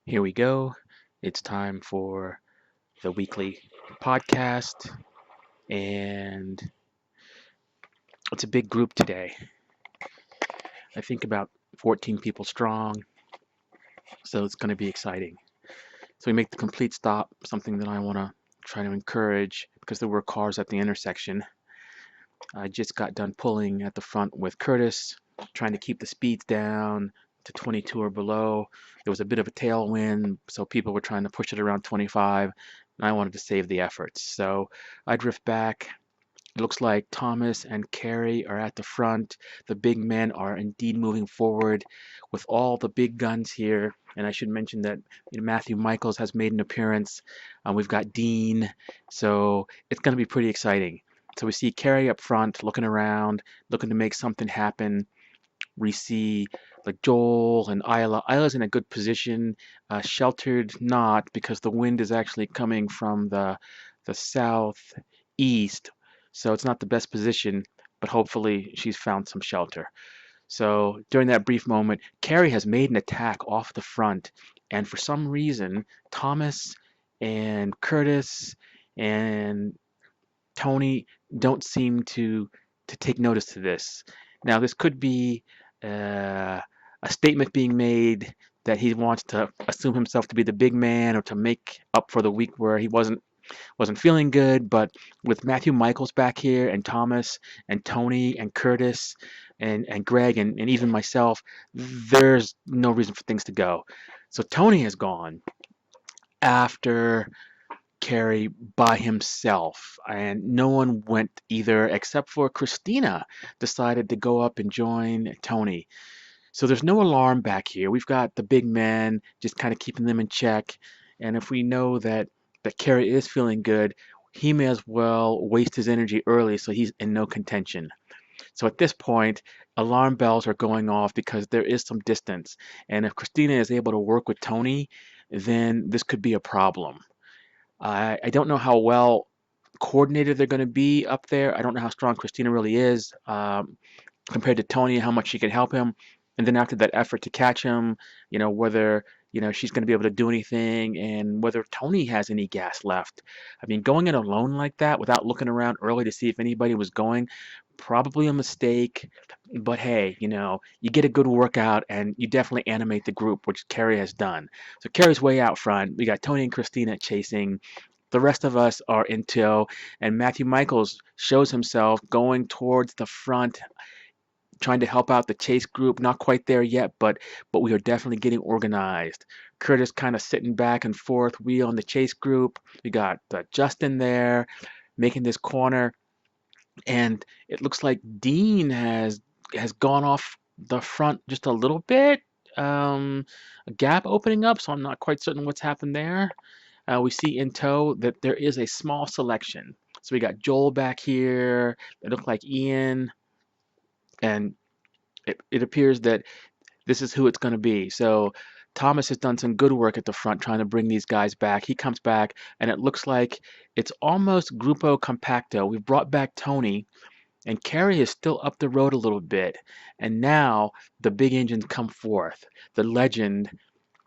Here we go. It's time for the weekly podcast, and it's a big group today. I think about 14 people strong, so it's going to be exciting. So we make the complete stop, something that I want to try to encourage because there were cars at the intersection. I just got done pulling at the front with Curtis, trying to keep the speeds down to 22 or below. There was a bit of a tailwind, so people were trying to push it around 25, and I wanted to save the efforts. So I drift back. It looks like Thomas and Carrie are at the front. The big men are indeed moving forward with all the big guns here. And I should mention that Matthew Michaels has made an appearance. We've got Dean. So it's going to be pretty exciting. So we see Carrie up front looking around, looking to make something happen. We see like Joel and Isla. Isla's in a good position, sheltered not because the wind is actually coming from the southeast, so it's not the best position, but hopefully she's found some shelter. So during that brief moment, Carrie has made an attack off the front, and for some reason, Thomas and Curtis and Tony don't seem to take notice to this. Now, this could be uh, a statement being made that he wants to assume himself to be the big man or to make up for the week where he wasn't feeling good. But with Matthew Michaels back here and Thomas and Tony and Curtis and Greg and even myself, there's no reason for things to go. So Tony has gone after Carrie by himself, and no one went either except for Christina decided to go up and join Tony. So there's no alarm back here. We've got the big men just kind of keeping them in check, and if we know that Carrie is feeling good, he may as well waste his energy early so he's in no contention. So at this point, alarm bells are going off because there is some distance, and if Christina is able to work with Tony, then this could be a problem. I don't know how well coordinated they're going to be up there. I don't know how strong Christina really is compared to Tony, how much she can help him. And then after that effort to catch him, whether, she's going to be able to do anything and whether Tony has any gas left. I mean, going it alone like that without looking around early to see if anybody was going, probably a mistake. But hey, you get a good workout and you definitely animate the group, which Carrie has done. So Carrie's way out front. We got Tony and Christina chasing. The rest of us are in tow, and Matthew Michaels shows himself going towards the front, trying to help out the chase group. Not quite there yet, but we are definitely getting organized. Curtis kind of sitting back and forth, we on the chase group. We got Justin there making this corner, and it looks like Dean has gone off the front just a little bit. A gap opening up, so I'm not quite certain what's happened there. We see in tow that there is a small selection. So we got Joel back here. It looked like Ian, and it appears that this is who it's going to be. So Thomas has done some good work at the front trying to bring these guys back. He comes back, and it looks like it's almost Grupo Compacto. We've brought back Tony, and Carrie is still up the road a little bit. And now the big engines come forth. The legend,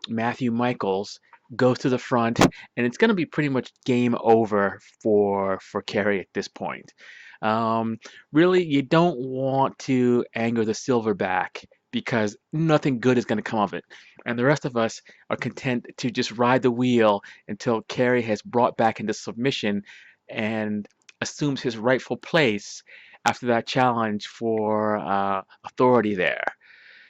Matthew Michaels, goes to the front, and it's going to be pretty much game over for Carrie at this point. Um, Really, you don't want to anger the silverback because nothing good is going to come of it. And the rest of us are content to just ride the wheel until Carrie has brought back into submission and assumes his rightful place after that challenge for authority there.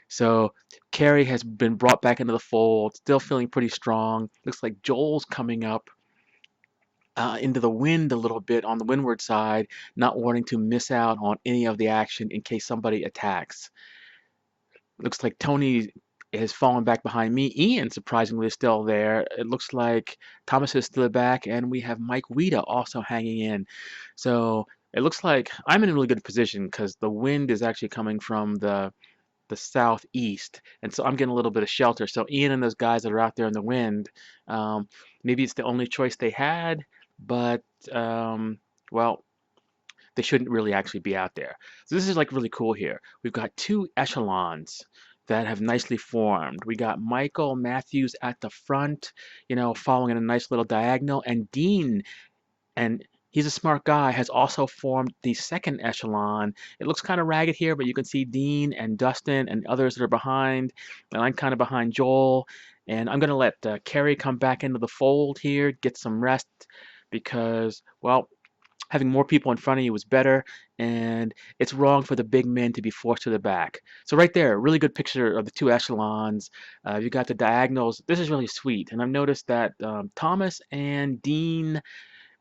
So Carrie has been brought back into the fold, still feeling pretty strong. Looks like Joel's coming up into the wind a little bit on the windward side, not wanting to miss out on any of the action in case somebody attacks. Looks like Tony has fallen back behind me. Ian, surprisingly, is still there. It looks like Thomas is still back, and we have Mike Wida also hanging in. So it looks like I'm in a really good position because the wind is actually coming from the southeast, and so I'm getting a little bit of shelter. So Ian and those guys that are out there in the wind, um, maybe it's the only choice they had, but well, they shouldn't really actually be out there. So this is like really cool here. We've got two echelons. that have nicely formed. We got Michael Matthews at the front, following in a nice little diagonal, and Dean, and he's a smart guy, has also formed the second echelon. It looks kind of ragged here, but you can see Dean and Dustin and others that are behind, and I'm kind of behind Joel. And I'm going to let Kerry come back into the fold here, get some rest, because, well, having more people in front of you is better, and it's wrong for the big men to be forced to the back. So right there, really good picture of the two echelons. You got the diagonals. This is really sweet, and I've noticed that Thomas and Dean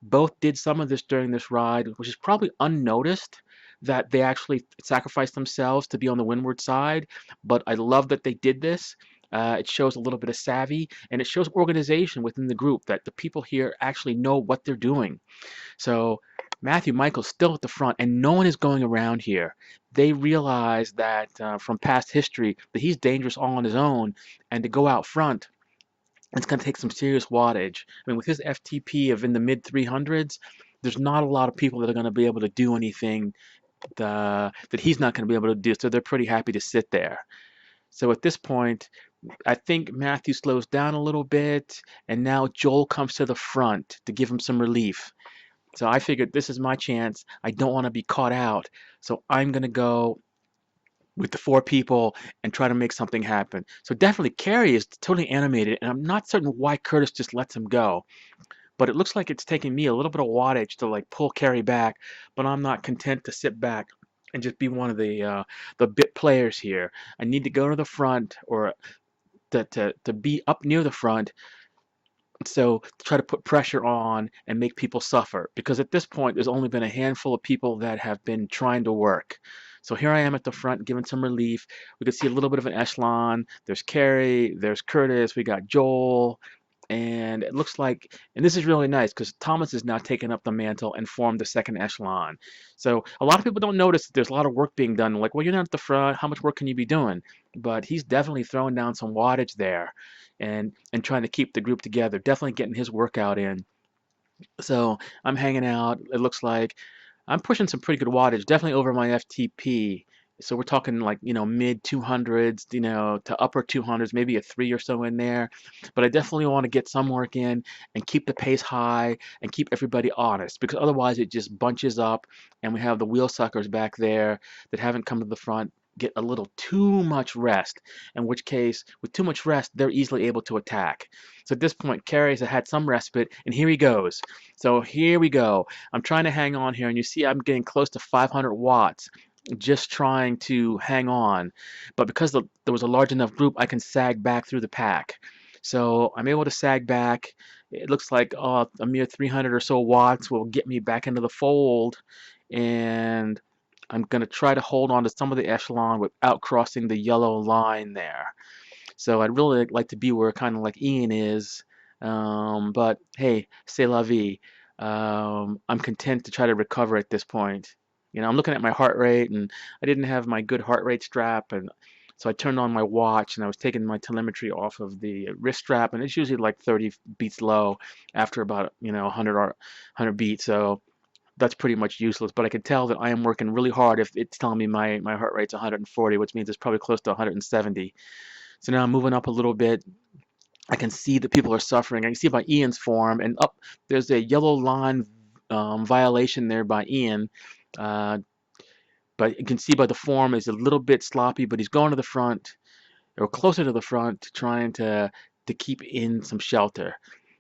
both did some of this during this ride, which is probably unnoticed that they actually sacrificed themselves to be on the windward side. But I love that they did this. It shows a little bit of savvy, and it shows organization within the group, that the people here actually know what they're doing. So Matthew Michael's still at the front, and no one is going around here. They realize that from past history that he's dangerous all on his own, and to go out front, it's going to take some serious wattage. I mean, with his FTP of in the mid 300s, there's not a lot of people that are going to be able to do anything that he's not going to be able to do. So they're pretty happy to sit there. So at this point, I think Matthew slows down a little bit, and now Joel comes to the front to give him some relief. So I figured this is my chance. I don't want to be caught out. So I'm going to go with the four people and try to make something happen. So definitely Carrie is totally animated, and I'm not certain why Curtis just lets him go. But it looks like it's taking me a little bit of wattage to like pull Carrie back, but I'm not content to sit back and just be one of the bit players here. I need to go to the front, or to be up near the front, so try to put pressure on and make people suffer, because at this point there's only been a handful of people that have been trying to work. So here I am at the front giving some relief. We can see a little bit of an echelon. There's Carrie, there's Curtis, we got Joel, and it looks like, and this is really nice because Thomas has now taken up the mantle and formed the second echelon. So a lot of people don't notice that there's a lot of work being done. Like, well, you're not at the front, how much work can you be doing? But he's definitely throwing down some wattage there, and trying to keep the group together, definitely getting his workout in. So I'm hanging out. It looks like I'm pushing some pretty good wattage, definitely over my FTP. So we're talking like, mid 200s, to upper 200s, maybe a 3 or so in there. But I definitely want to get some work in and keep the pace high and keep everybody honest, because otherwise it just bunches up, and we have the wheel suckers back there that haven't come to the front get a little too much rest, in which case, with too much rest, they're easily able to attack. So at this point, Carrie's had some respite, and here he goes. So here we go. I'm trying to hang on here, and you see I'm getting close to 500 watts just trying to hang on. But because there was a large enough group, I can sag back through the pack. So I'm able to sag back. It looks like a mere 300 or so watts will get me back into the fold, and I'm going to try to hold on to some of the echelon without crossing the yellow line there. So I'd really like to be where kind of like Ian is. But hey, c'est la vie. I'm content to try to recover at this point. I'm looking at my heart rate, and I didn't have my good heart rate strap, and so I turned on my watch, and I was taking my telemetry off of the wrist strap, and it's usually like 30 beats low after about 100 or 100 beats. So that's pretty much useless. But I can tell that I am working really hard if it's telling me my heart rate's 140, which means it's probably close to 170. So now I'm moving up a little bit. I can see that people are suffering. I can see by Ian's form, and up there's a yellow line violation there by Ian. Uh, but you can see by the form is a little bit sloppy, but he's going to the front, or closer to the front, trying to keep in some shelter.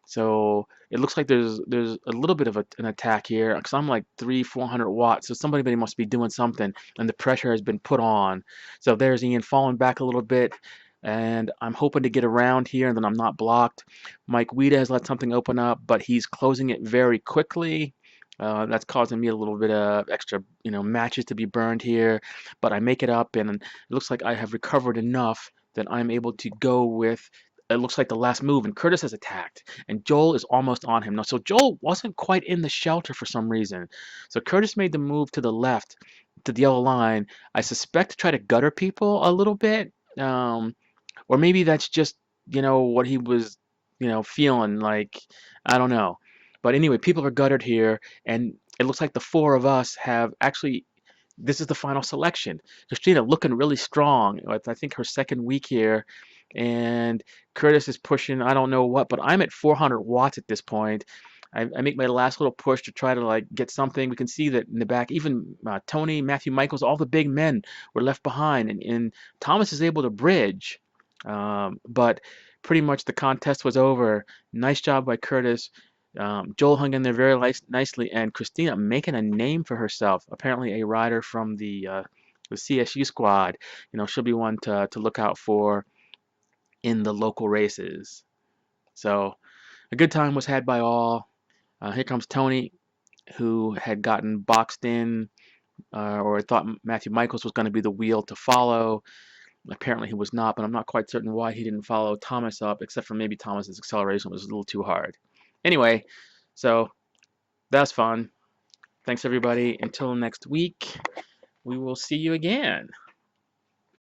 So it looks like there's a little bit of an attack here, because I'm like 400 watts. So somebody must be doing something, and the pressure has been put on. So there's Ian falling back a little bit, and I'm hoping to get around here, and then I'm not blocked. Mike Weeda has let something open up, but he's closing it very quickly. That's causing me a little bit of extra, matches to be burned here, but I make it up, and it looks like I have recovered enough that I'm able to go with. It looks like the last move, and Curtis has attacked, and Joel is almost on him now. So Joel wasn't quite in the shelter for some reason. So Curtis made the move to the left, to the yellow line. I suspect to try to gutter people a little bit. Or maybe that's just, what he was, feeling like. I don't know. But anyway, people are guttered here, and it looks like the four of us have actually this is the final selection. Christina looking really strong. I think her second week here, and Curtis is pushing. I don't know what, but I'm at 400 watts at this point. I make my last little push to try to like get something. We can see that in the back, even Tony, Matthew Michaels, all the big men were left behind, and Thomas is able to bridge. But pretty much the contest was over. Nice job by Curtis. Joel hung in there very nicely, and Christina making a name for herself. Apparently, a rider from the CSU squad. She'll be one to look out for in the local races. So a good time was had by all. Here comes Tony, who had gotten boxed in, or thought Matthew Michaels was going to be the wheel to follow. Apparently, he was not, but I'm not quite certain why he didn't follow Thomas up, except for maybe Thomas's acceleration was a little too hard. Anyway, so that's fun. Thanks, everybody. Until next week, we will see you again.